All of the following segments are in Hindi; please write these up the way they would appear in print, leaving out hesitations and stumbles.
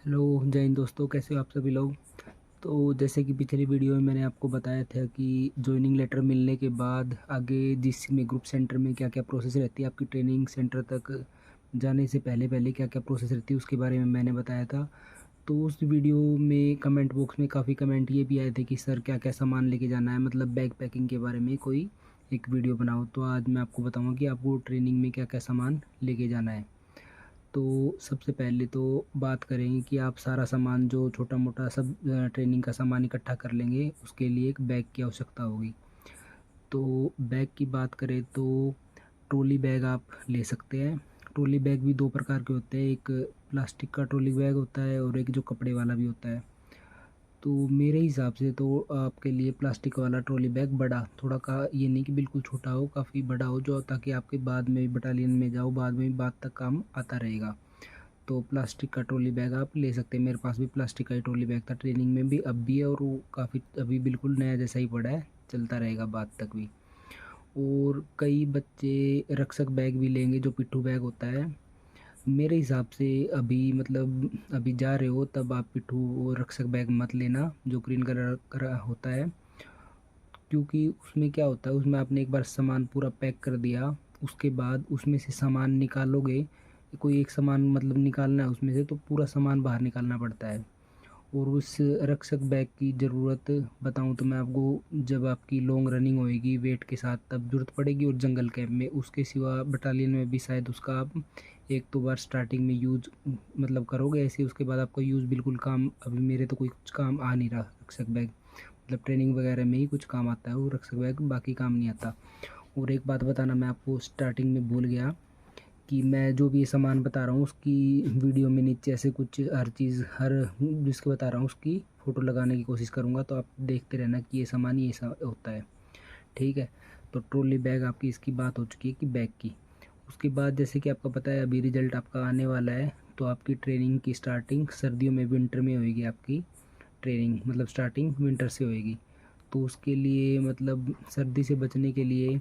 हेलो जय हिंद दोस्तों, कैसे हो आप सभी लोग। तो जैसे कि पिछली वीडियो में मैंने आपको बताया था कि जॉइनिंग लेटर मिलने के बाद आगे जिस में ग्रुप सेंटर में क्या क्या प्रोसेस रहती है, आपकी ट्रेनिंग सेंटर तक जाने से पहले पहले क्या क्या प्रोसेस रहती है उसके बारे में मैंने बताया था। तो उस वीडियो में कमेंट बॉक्स में काफ़ी कमेंट ये भी आए थे कि सर क्या क्या सामान लेके जाना है, मतलब बैग पैकिंग के बारे में कोई एक वीडियो बनाओ। तो आज मैं आपको बताऊँगा कि आपको ट्रेनिंग में क्या क्या सामान लेके जाना है। तो सबसे पहले तो बात करेंगे कि आप सारा सामान जो छोटा मोटा सब ट्रेनिंग का सामान इकट्ठा कर लेंगे, उसके लिए एक बैग की आवश्यकता होगी। तो बैग की बात करें तो ट्रॉली बैग आप ले सकते हैं। ट्रॉली बैग भी दो प्रकार के होते हैं, एक प्लास्टिक का ट्रॉली बैग होता है और एक जो कपड़े वाला भी होता है। तो मेरे हिसाब से तो आपके लिए प्लास्टिक वाला ट्रॉली बैग बड़ा थोड़ा का, ये नहीं कि बिल्कुल छोटा हो, काफ़ी बड़ा हो जो, ताकि आपके बाद में भी बटालियन में जाओ बाद में भी बाद तक काम आता रहेगा। तो प्लास्टिक का ट्रॉली बैग आप ले सकते हैं। मेरे पास भी प्लास्टिक का ही ट्रॉली बैग था ट्रेनिंग में भी, अब भी है, और वो काफ़ी अभी बिल्कुल नया जैसा ही पड़ा है, चलता रहेगा बाद तक भी। और कई बच्चे रक्षक बैग भी लेंगे जो पिट्ठू बैग होता है। मेरे हिसाब से अभी मतलब अभी जा रहे हो तब आप पिट्ठू और रक्षक बैग मत लेना जो ग्रीन कलर का होता है, क्योंकि उसमें क्या होता है, उसमें आपने एक बार सामान पूरा पैक कर दिया, उसके बाद उसमें से सामान निकालोगे, कोई एक सामान मतलब निकालना है उसमें से तो पूरा सामान बाहर निकालना पड़ता है। और उस रक्षक बैग की ज़रूरत बताऊं तो मैं आपको, जब आपकी लॉन्ग रनिंग होएगी वेट के साथ तब ज़रूरत पड़ेगी, और जंगल कैंप में, उसके सिवा बटालियन में भी शायद उसका आप एक दो बार स्टार्टिंग में यूज मतलब करोगे ऐसे, उसके बाद आपका यूज़ बिल्कुल काम, अभी मेरे तो कोई कुछ काम आ नहीं रहा रक्षक बैग, मतलब ट्रेनिंग वगैरह में ही कुछ काम आता है वो रक्षक बैग, बाकी काम नहीं आता। और एक बात बताना मैं आपको स्टार्टिंग में भूल गया कि मैं जो भी ये सामान बता रहा हूँ उसकी वीडियो में नीचे ऐसे कुछ हर चीज़ हर जिसके बता रहा हूँ उसकी फ़ोटो लगाने की कोशिश करूँगा, तो आप देखते रहना कि ये सामान ये होता है, ठीक है। तो ट्रॉली बैग आपकी इसकी बात हो चुकी है कि बैग की। उसके बाद जैसे कि आपको पता है अभी रिज़ल्ट आपका आने वाला है, तो आपकी ट्रेनिंग की स्टार्टिंग सर्दियों में विंटर में होएगी, आपकी ट्रेनिंग मतलब स्टार्टिंग विंटर से होएगी। तो उसके लिए मतलब सर्दी से बचने के लिए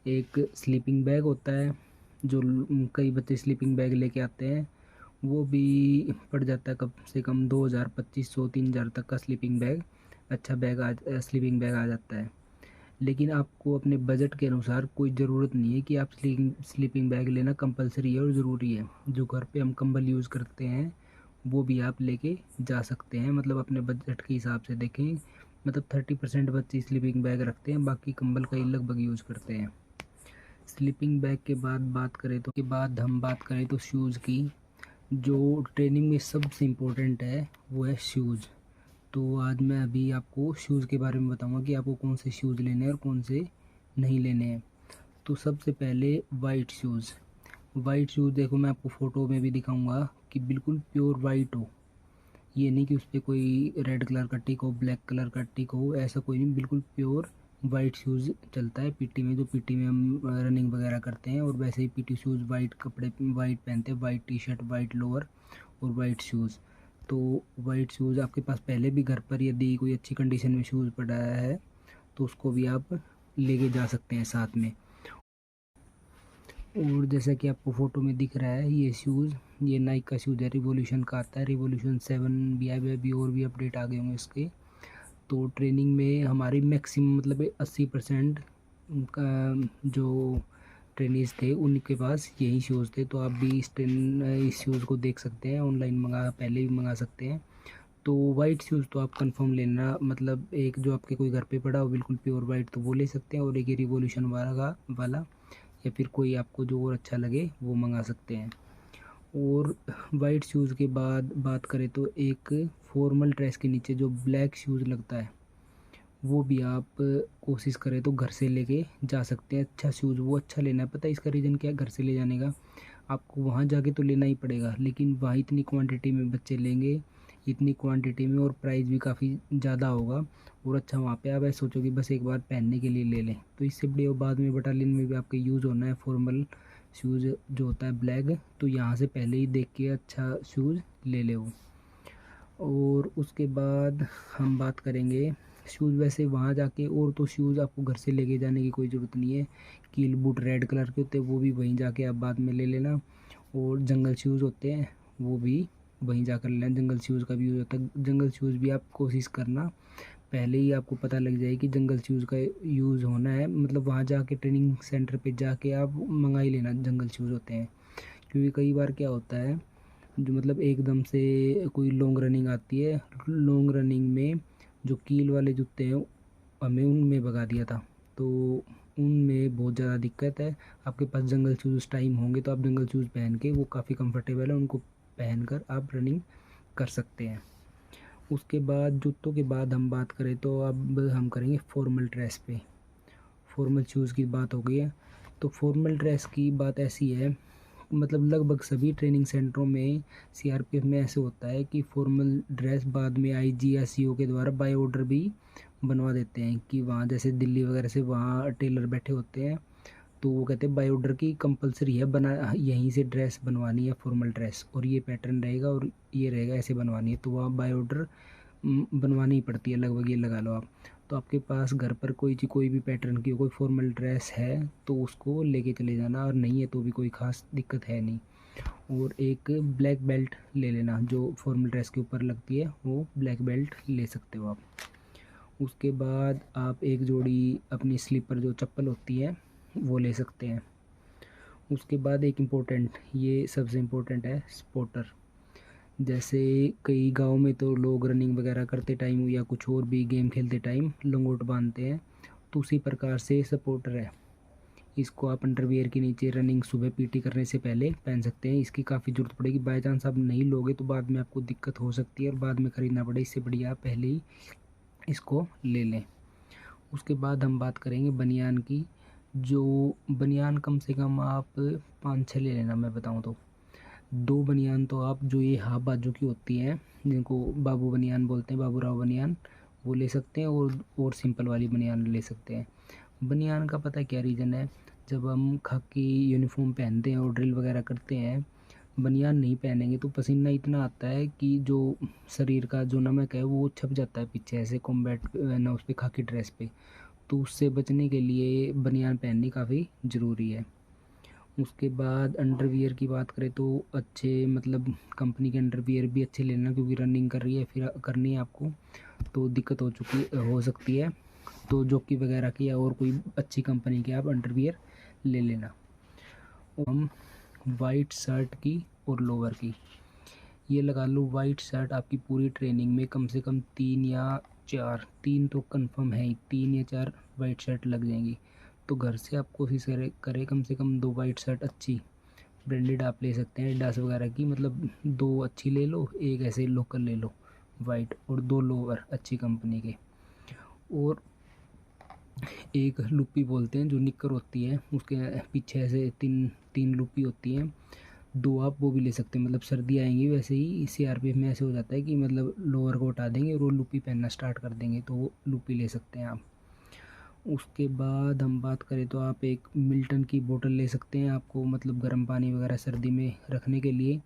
एक स्लीपिंग बैग होता है, जो कई बच्चे स्लीपिंग बैग लेके आते हैं, वो भी पड़ जाता है कम से कम 2000 2500 3000 तक का स्लीपिंग बैग, अच्छा बैग स्लीपिंग बैग आ जाता है। लेकिन आपको अपने बजट के अनुसार कोई ज़रूरत नहीं है कि आप स्लीपिंग बैग लेना कंपलसरी है और ज़रूरी है। जो घर पे हम कंबल यूज़ करते हैं वो भी आप लेके जा सकते हैं, मतलब अपने बजट के हिसाब से देखें, मतलब 30% बच्चे स्लीपिंग बैग रखते हैं, बाकी कंबल का ही लगभग यूज़ करते हैं। स्लीपिंग बैग के बाद हम बात करें तो शूज़ की, जो ट्रेनिंग में सबसे इम्पोर्टेंट है वो है शूज़। तो आज मैं अभी आपको शूज़ के बारे में बताऊंगा कि आपको कौन से शूज़ लेने हैं और कौन से नहीं लेने हैं। तो सबसे पहले वाइट शूज़। वाइट शूज़ देखो, मैं आपको फ़ोटो में भी दिखाऊंगा कि बिल्कुल प्योर वाइट हो, ये नहीं कि उस पर कोई रेड कलर का टिक हो, ब्लैक कलर का टिक हो, ऐसा कोई नहीं, बिल्कुल प्योर वाइट शूज़ चलता है पीटी में, जो पीटी में हम रनिंग वगैरह करते हैं, और वैसे ही पीटी शूज़ वाइट कपड़े वाइट पहनते हैं, white T shirt white lower और वाइट शूज़। तो वाइट शूज़ आपके पास पहले भी घर पर यदि कोई अच्छी कंडीशन में शूज़ पड़ा है तो उसको भी आप लेके जा सकते हैं साथ में। और जैसा कि आपको फ़ोटो में दिख रहा है ये शूज़, ये नाइक का शूज़ है, रिवॉल्यूशन का आता है, रिवॉल्यूशन 7 भी आया है, अभी और भी अपडेट आ गए होंगे इसके। तो ट्रेनिंग में हमारी मैक्सिमम मतलब 80% जो ट्रेनिज थे उनके पास यही शूज़ थे। तो आप भी इस शूज़ को देख सकते हैं, ऑनलाइन मंगा पहले भी मंगा सकते हैं। तो वाइट शूज़ तो आप कंफर्म लेना, मतलब एक जो आपके कोई घर पे पड़ा हो बिल्कुल प्योर वाइट तो वो ले सकते हैं, और एक ये रिवॉल्यूशन वाला या फिर कोई आपको जो और अच्छा लगे वो मंगा सकते हैं। और वाइट शूज़ के बाद बात करें तो एक फॉर्मल ड्रेस के नीचे जो ब्लैक शूज़ लगता है वो भी आप कोशिश करें तो घर से लेके जा सकते हैं। अच्छा शूज़ वो अच्छा लेना है, पता है इसका रीज़न क्या है घर से ले जाने का, आपको वहाँ जाके तो लेना ही पड़ेगा, लेकिन वहाँ इतनी क्वांटिटी में बच्चे लेंगे, इतनी क्वांटिटी में, और प्राइस भी काफ़ी ज़्यादा होगा, और अच्छा वहाँ पे आप ऐसा सोचो कि बस एक बार पहनने के लिए ले लें, तो इससे बड़ी बाद में बटालियन में भी आपके यूज़ होना है फॉर्मल शूज़ जो होता है ब्लैक, तो यहाँ से पहले ही देख के अच्छा शूज़ ले ले वो। और उसके बाद हम बात करेंगे शूज़, वैसे वहाँ जाके और तो शूज़ आपको घर से लेके जाने की कोई ज़रूरत नहीं है, कील बूट रेड कलर के होते हैं वो भी वहीं जाके आप बाद में ले लेना, और जंगल शूज़ होते हैं वो भी वहीं जाकर लेना। जंगल शूज़ का भी यूज़ होता है। जंगल शूज़ भी आप कोशिश करना पहले ही आपको पता लग जाए कि जंगल शूज़ का यूज़ होना है, मतलब वहाँ जाके ट्रेनिंग सेंटर पे जाके आप मंगा ही लेना जंगल शूज़ होते हैं। क्योंकि कई बार क्या होता है, जो मतलब एकदम से कोई लॉन्ग रनिंग आती है, लॉन्ग रनिंग में जो कील वाले जूते हैं हमें उनमें भगा दिया था, तो उनमें बहुत ज़्यादा दिक्कत है। आपके पास जंगल शूज़ उस टाइम होंगे तो आप जंगल शूज़ पहन के, वो काफ़ी कंफर्टेबल है, उनको पहनकर आप रनिंग कर सकते हैं। उसके बाद जूतों के बाद हम बात करें तो अब हम करेंगे फॉर्मल ड्रेस पे। फॉर्मल शूज़ की बात हो गई है, तो फॉर्मल ड्रेस की बात ऐसी है, मतलब लगभग सभी ट्रेनिंग सेंटरों में सीआरपीएफ में ऐसे होता है कि फॉर्मल ड्रेस बाद में आईजी या सीओ के द्वारा बाय ऑर्डर भी बनवा देते हैं। कि वहाँ जैसे दिल्ली वगैरह से वहाँ टेलर बैठे होते हैं, तो वो कहते हैं बाय ऑर्डर की कंपलसरी है, बना यहीं से ड्रेस बनवानी है फॉर्मल ड्रेस, और ये पैटर्न रहेगा और ये रहेगा, ऐसे बनवानी है, तो वहाँ बाय ऑर्डर बनवानी ही पड़ती है लगभग, ये लगा लो आप। तो आपके पास घर पर कोई भी पैटर्न की कोई फॉर्मल ड्रेस है तो उसको लेके चले जाना, और नहीं है तो भी कोई ख़ास दिक्कत है नहीं। और एक ब्लैक बेल्ट ले लेना, जो फॉर्मल ड्रेस के ऊपर लगती है, वो ब्लैक बेल्ट ले सकते हो आप। उसके बाद आप एक जोड़ी अपनी स्लीपर जो चप्पल होती है वो ले सकते हैं। उसके बाद एक इम्पोर्टेंट, ये सबसे इम्पोर्टेंट है, स्पॉटर। जैसे कई गांव में तो लोग रनिंग वगैरह करते टाइम या कुछ और भी गेम खेलते टाइम लंगोट बांधते हैं, तो उसी प्रकार से सपोर्टर है। इसको आप अंडरवियर के नीचे रनिंग सुबह पीटी करने से पहले पहन सकते हैं। इसकी काफ़ी ज़रूरत पड़ेगी, बाई चांस आप नहीं लोगे तो बाद में आपको दिक्कत हो सकती है और बाद में ख़रीदना पड़े, इससे बढ़िया आप पहले ही इसको ले लें। उसके बाद हम बात करेंगे बनियान की। जो बनियान कम से कम आप 5-6 ले लेना, मैं बताऊँ तो 2 बनियान तो आप, जो ये हाफ बाजू की होती हैं जिनको बाबू बनियान बोलते हैं, बाबूराव बनियान, वो ले सकते हैं, और सिंपल वाली बनियान ले सकते हैं। बनियान का पता है क्या रीज़न है, जब हम खाकी यूनिफॉर्म पहनते हैं और ड्रिल वगैरह करते हैं, बनियान नहीं पहनेंगे तो पसीना इतना आता है कि जो शरीर का जो नमक है वो छप जाता है पीछे, ऐसे कॉम्बैट ना उस पर खाकी ड्रेस पे, तो उससे बचने के लिए बनियान पहननी काफ़ी ज़रूरी है। उसके बाद अंडरवियर की बात करें तो अच्छे, मतलब कंपनी के अंडरवियर भी अच्छे लेना, क्योंकि रनिंग कर रही है फिर करनी है आपको, तो दिक्कत हो सकती है, तो जॉकी वगैरह की या और कोई अच्छी कंपनी के आप अंडरवियर ले लेना। हम वाइट शर्ट की और लोअर की, ये लगा लो, वाइट शर्ट आपकी पूरी ट्रेनिंग में कम से कम 3 या 4, 3 तो कंफर्म है ही, 3 या 4 वाइट शर्ट लग जाएंगी। तो घर से आप कोशिश करें कम से कम 2 वाइट शर्ट अच्छी ब्रांडेड आप ले सकते हैं, एडिडास वगैरह की, मतलब 2 अच्छी ले लो, एक ऐसे लोकल ले लो वाइट, और 2 लोअर अच्छी कंपनी के, और एक लुप्पी बोलते हैं जो निक्कर होती है, उसके पीछे ऐसे तीन तीन लुप्पी होती हैं, 2 आप वो भी ले सकते हैं। मतलब सर्दी आएंगी वैसे ही सीआरपीएफ में ऐसे हो जाता है कि मतलब लोअर को हटा देंगे और वो लुप्पी पहनना स्टार्ट कर देंगे, तो वो लुप्पी ले सकते हैं आप। उसके बाद हम बात करें तो आप एक मिल्टन की बोतल ले सकते हैं, आपको मतलब गर्म पानी वगैरह सर्दी में रखने के लिए,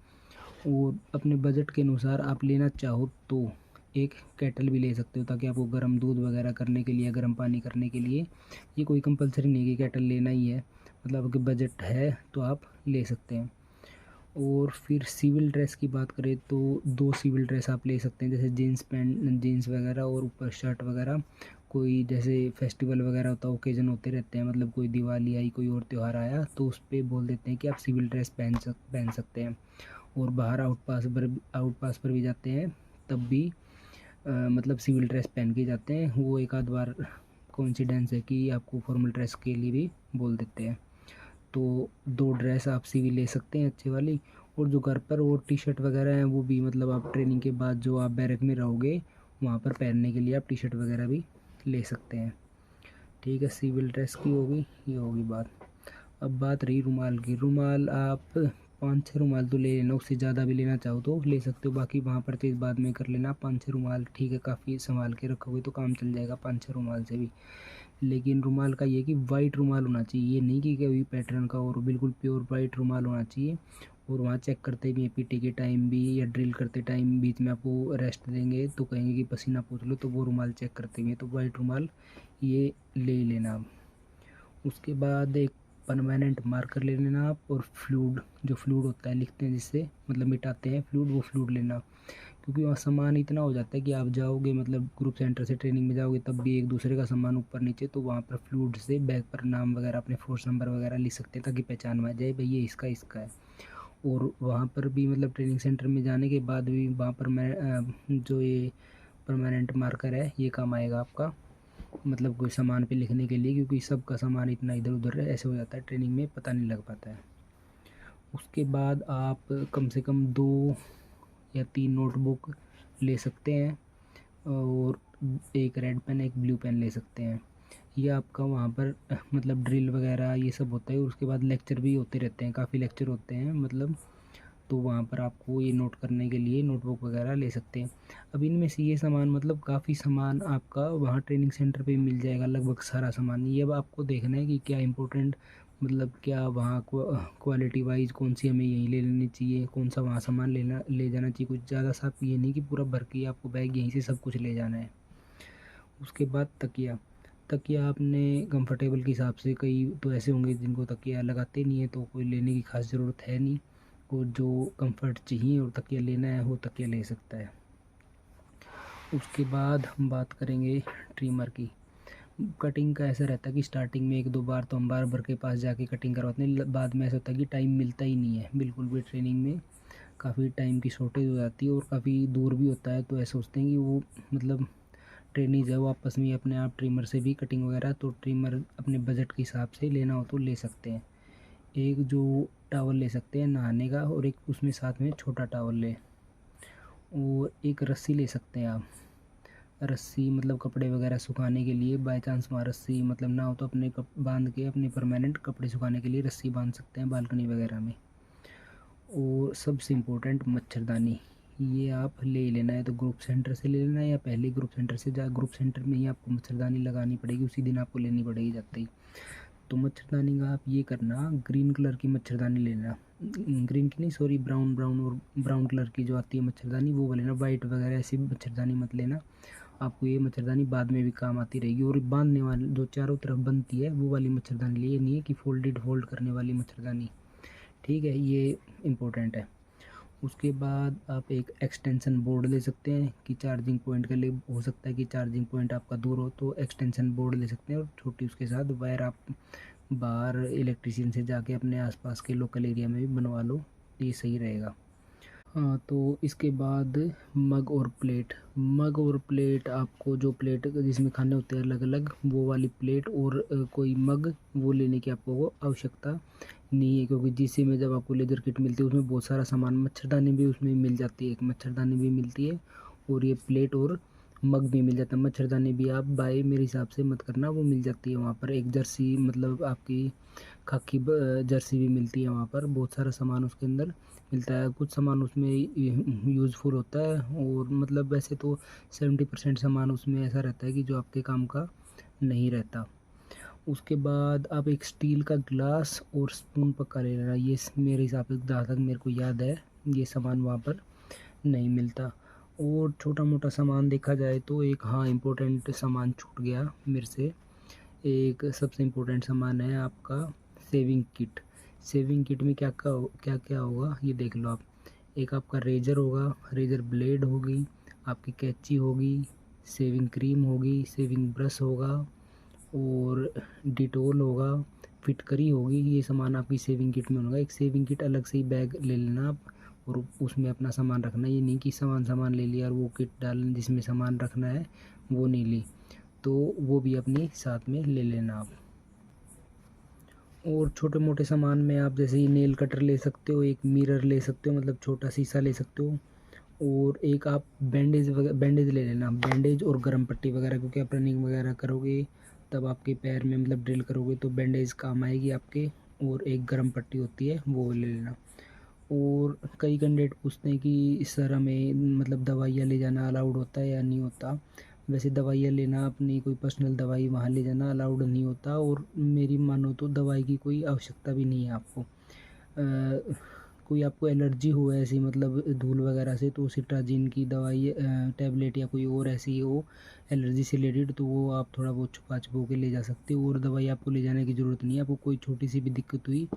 और अपने बजट के अनुसार आप लेना चाहो तो एक केटल भी ले सकते हो, ताकि आपको गर्म दूध वगैरह करने के लिए, गर्म पानी करने के लिए, ये कोई कंपलसरी नहीं कि केटल लेना ही है, मतलब अगर बजट है तो आप ले सकते हैं। और फिर सिविल ड्रेस की बात करें तो 2 सिविल ड्रेस आप ले सकते हैं, जैसे जीन्स पैंट, जीन्स वगैरह और ऊपर शर्ट वगैरह। कोई जैसे फेस्टिवल वगैरह होता है, ओकेजन होते रहते हैं, मतलब कोई दिवाली आई, कोई और त्यौहार आया, तो उस पर बोल देते हैं कि आप सिविल ड्रेस पहन सकते हैं। और बाहर आउट पास पर भी जाते हैं तब भी मतलब सिविल ड्रेस पहन के जाते हैं, वो एक आध बार कोइंसिडेंस है कि आपको फॉर्मल ड्रेस के लिए भी बोल देते हैं। तो 2 ड्रेस आप सिविल ले सकते हैं अच्छी वाली, और जो घर पर और टी शर्ट वगैरह हैं वो भी, मतलब आप ट्रेनिंग के बाद जो आप बैरक में रहोगे वहाँ पर पहनने के लिए आप टी शर्ट वगैरह भी ले सकते हैं। ठीक है, सिविल ड्रेस की होगी, ये होगी बात। अब बात रही रुमाल की। रुमाल आप 5-6 रुमाल तो ले लेना, उससे ज़्यादा भी लेना चाहो तो ले सकते हो, बाकी वहाँ परचेज बाद में कर लेना। 5-6 रुमाल ठीक है, काफ़ी संभाल के रखोगे तो काम चल जाएगा 5-6 रुमाल से भी। लेकिन रुमाल का ये कि वाइट रुमाल होना चाहिए, ये नहीं कि कोई पैटर्न का, और बिल्कुल प्योर वाइट रुमाल होना चाहिए। और वहाँ चेक करते भी हैं पीटी के टाइम भी, या ड्रिल करते टाइम बीच में आपको रेस्ट देंगे तो कहेंगे कि पसीना पोंछ लो, तो वो रुमाल चेक करते हुए, तो वाइट रुमाल ये ले लेना। उसके बाद एक परमानेंट मार्कर ले लेना आप, और फ्लूड, जो फ्लूड होता है लिखते हैं जिससे मतलब मिटाते हैं फ्लूड, वो फ्लूड लेना। क्योंकि वहाँ सामान इतना हो जाता है कि आप जाओगे मतलब ग्रुप सेंटर से ट्रेनिंग में जाओगे तब भी एक दूसरे का सामान ऊपर नीचे, तो वहाँ पर फ्लूड से बैग पर नाम वगैरह अपने फोर्स नंबर वगैरह लिख सकते हैं ताकि पहचान में आ जाए भाई ये इसका इसका है। और वहाँ पर भी मतलब ट्रेनिंग सेंटर में जाने के बाद भी वहाँ पर मैं जो ये परमानेंट मार्कर है ये काम आएगा आपका, मतलब कोई सामान पे लिखने के लिए, क्योंकि सबका सामान इतना इधर उधर ऐसे हो जाता है ट्रेनिंग में पता नहीं लग पाता है। उसके बाद आप कम से कम 2 या 3 नोटबुक ले सकते हैं, और एक रेड पेन एक ब्लू पेन ले सकते हैं। ये आपका वहाँ पर मतलब ड्रिल वगैरह ये सब होता है, और उसके बाद लेक्चर भी होते रहते हैं, काफ़ी लेक्चर होते हैं मतलब, तो वहाँ पर आपको ये नोट करने के लिए नोटबुक वगैरह ले सकते हैं। अब इनमें से ये सामान मतलब काफ़ी सामान आपका वहाँ ट्रेनिंग सेंटर पे मिल जाएगा, लगभग सारा सामान। ये अब आपको देखना है कि क्या इंपॉर्टेंट मतलब क्या वहाँ क्वालिटी वाइज कौन सी हमें यहीं ले लेनी चाहिए, कौन सा वहाँ सामान ले जाना चाहिए। कुछ ज़्यादा सा ये नहीं कि पूरा भर के आपको बैग यहीं से सब कुछ ले जाना है। उसके बाद तकिया, तकिया आपने कंफर्टेबल के हिसाब से, कई तो ऐसे होंगे जिनको तकिया लगाते नहीं है तो कोई लेने की खास ज़रूरत है नहीं, और जो कंफर्ट चाहिए और तकिया लेना है वो तकिया ले सकता है। उसके बाद हम बात करेंगे ट्रिमर की। कटिंग का ऐसा रहता है कि स्टार्टिंग में 1-2 बार तो हम बार्बर के पास जाके कटिंग करवाते हैं, बाद में ऐसा होता है कि टाइम मिलता ही नहीं है बिल्कुल भी। ट्रेनिंग में काफ़ी टाइम की शॉर्टेज हो जाती है और काफ़ी दूर भी होता है, तो ऐसा सोचते हैं कि वो मतलब ट्रेनिंग है वो आपस में अपने आप ट्रिमर से भी कटिंग वगैरह, तो ट्रिमर अपने बजट के हिसाब से लेना हो तो ले सकते हैं। एक जो टावल ले सकते हैं नहाने का, और एक उसमें साथ में छोटा टावल ले, और एक रस्सी ले सकते हैं आप। रस्सी मतलब कपड़े वगैरह सुखाने के लिए, बाय चांस वहाँ रस्सी मतलब ना हो तो अपने बांध के अपने परमानेंट कपड़े सुखाने के लिए रस्सी बांध सकते हैं बालकनी वगैरह में। और सबसे इम्पोर्टेंट मच्छरदानी, ये आप ले लेना है तो ग्रुप सेंटर से ले लेना है, या पहले ग्रुप सेंटर से ग्रुप सेंटर में ही आपको मच्छरदानी लगानी पड़ेगी, उसी दिन आपको लेनी पड़ेगी जाते ही। तो मच्छरदानी का आप ये करना, ग्रीन कलर की मच्छरदानी लेना, ग्रीन की नहीं सॉरी, ब्राउन ब्राउन और ब्राउन कलर की जो आती है मच्छरदानी वो लेना, वाइट वगैरह ऐसी मच्छरदानी मत लेना। आपको ये मच्छरदानी बाद में भी काम आती रहेगी। और बांधने वाली जो चारों तरफ बनती है वो वाली मच्छरदानी लिए, नहीं है कि फोल्ड करने वाली मच्छरदानी, ठीक है, ये इम्पोर्टेंट है। उसके बाद आप एक एक्सटेंशन बोर्ड ले सकते हैं कि चार्जिंग पॉइंट के लिए, हो सकता है कि चार्जिंग पॉइंट आपका दूर हो तो एक्सटेंशन बोर्ड ले सकते हैं, और छोटी उसके साथ वायर आप बाहर इलेक्ट्रिशियन से जाके अपने आसपास के लोकल एरिया में भी बनवा लो, ये सही रहेगा। हाँ, तो इसके बाद मग और प्लेट, मग और प्लेट आपको जो प्लेट जिसमें खाने होते हैं अलग अलग, वो वाली प्लेट और कोई मग वो लेने की आपको वो आवश्यकता नहीं है, क्योंकि जिससे में जब आपको लेदर किट मिलती है उसमें बहुत सारा सामान, मच्छरदानी भी उसमें मिल जाती है, एक मच्छरदानी भी मिलती है और ये प्लेट और मग भी मिल जाता है। मच्छरदानी भी आप बाय मेरे हिसाब से मत करना, वो मिल जाती है वहाँ पर। एक जर्सी मतलब आपकी खाकी जर्सी भी मिलती है वहाँ पर, बहुत सारा सामान उसके अंदर मिलता है। कुछ सामान उसमें यूज़फुल होता है, और मतलब वैसे तो 70% सामान उसमें ऐसा रहता है कि जो आपके काम का नहीं रहता। उसके बाद आप एक स्टील का ग्लास और स्पून पक्का ले लेना, ये मेरे हिसाब से जहाँ तक मेरे को याद है ये सामान वहाँ पर नहीं मिलता। और छोटा मोटा सामान देखा जाए तो एक हाँ इम्पोर्टेंट सामान छूट गया मेरे से, एक सबसे इम्पोर्टेंट सामान है आपका सेविंग किट। सेविंग किट में क्या क्या होगा ये देख लो आप। एक आपका रेजर होगा, रेजर ब्लेड होगी, आपकी कैंची होगी, सेविंग क्रीम होगी, सेविंग ब्रश होगा, और डिटोल होगा, फिटकरी होगी। ये सामान आपकी सेविंग किट में होगा। एक सेविंग किट अलग से ही बैग ले लेना आप, और उसमें अपना सामान रखना। ये नहीं कि सामान ले लिया और वो किट डाल जिसमें सामान रखना है वो नहीं ली, तो वो भी अपनी साथ में ले लेना आप। और छोटे मोटे सामान में आप जैसे ये नेल कटर ले सकते हो, एक मिरर ले सकते हो मतलब छोटा शीशा ले सकते हो, और एक आप बैंडेज ले लेना, बैंडेज और गर्म पट्टी वगैरह, क्योंकि आप रनिंग वगैरह करोगे तब आपके पैर में मतलब ड्रिल करोगे तो बैंडेज काम आएगी आपके। और एक गर्म पट्टी होती है वो ले लेना। और कई कैंडिडेट पूछते हैं कि सर हमें मतलब दवाइयाँ ले जाना अलाउड होता है या नहीं होता। वैसे दवाइयाँ लेना अपनी कोई पर्सनल दवाई वहाँ ले जाना अलाउड नहीं होता, और मेरी मानो तो दवाई की कोई आवश्यकता भी नहीं है आपको, कोई आपको एलर्जी हो ऐसी मतलब धूल वगैरह से, तो सिट्राजिन की दवाई टैबलेट या कोई और ऐसी हो एलर्जी से रिलेटेड, तो वो आप थोड़ा बहुत छुपा छुपा के ले जा सकते हो। और दवाई आपको ले जाने की ज़रूरत नहीं है। आपको कोई छोटी सी भी दिक्कत हुई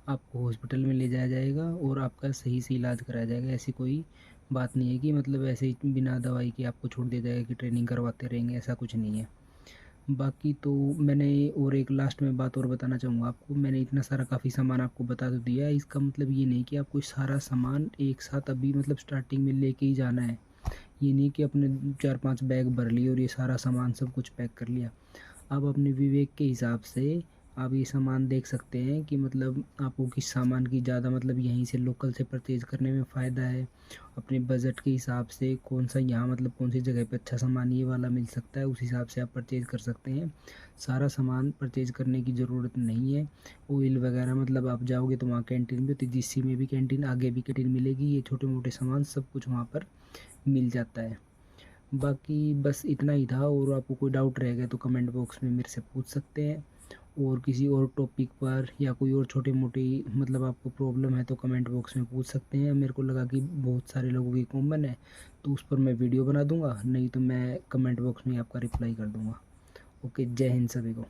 आपको हॉस्पिटल में ले जाया जाएगा और आपका सही से इलाज कराया जाएगा। ऐसी कोई बात नहीं है कि मतलब ऐसे ही बिना दवाई के आपको छोड़ दिया जाएगा कि ट्रेनिंग करवाते रहेंगे, ऐसा कुछ नहीं है। बाकी तो मैंने और एक लास्ट में बात और बताना चाहूँगा आपको। मैंने इतना सारा काफ़ी सामान आपको बता तो दिया है, इसका मतलब ये नहीं कि आपको सारा सामान एक साथ अभी मतलब स्टार्टिंग में लेके ही जाना है। ये नहीं कि अपने 4-5 बैग भर लिए और ये सारा सामान सब कुछ पैक कर लिया। आप अपने विवेक के हिसाब से आप ये सामान देख सकते हैं कि मतलब आपको किस सामान की ज़्यादा मतलब यहीं से लोकल से परचेज़ करने में फ़ायदा है। अपने बजट के हिसाब से कौन सा यहाँ मतलब कौन सी जगह पे अच्छा सामान ये वाला मिल सकता है, उस हिसाब से आप परचेज़ कर सकते हैं। सारा सामान परचेज़ करने की ज़रूरत नहीं है। ऑयल वगैरह मतलब आप जाओगे तो वहाँ कैंटीन भी होती है, जिससी में भी कैंटीन, आगे भी कैंटीन मिलेगी। ये छोटे मोटे सामान सब कुछ वहाँ पर मिल जाता है। बाकी बस इतना ही था। और आपको कोई डाउट रहेगा तो कमेंट बॉक्स में मेरे से पूछ सकते हैं। और किसी और टॉपिक पर या कोई और छोटी मोटी मतलब आपको प्रॉब्लम है तो कमेंट बॉक्स में पूछ सकते हैं। मेरे को लगा कि बहुत सारे लोगों की कॉमन है तो उस पर मैं वीडियो बना दूंगा, नहीं तो मैं कमेंट बॉक्स में आपका रिप्लाई कर दूंगा। ओके, जय हिंद सभी को।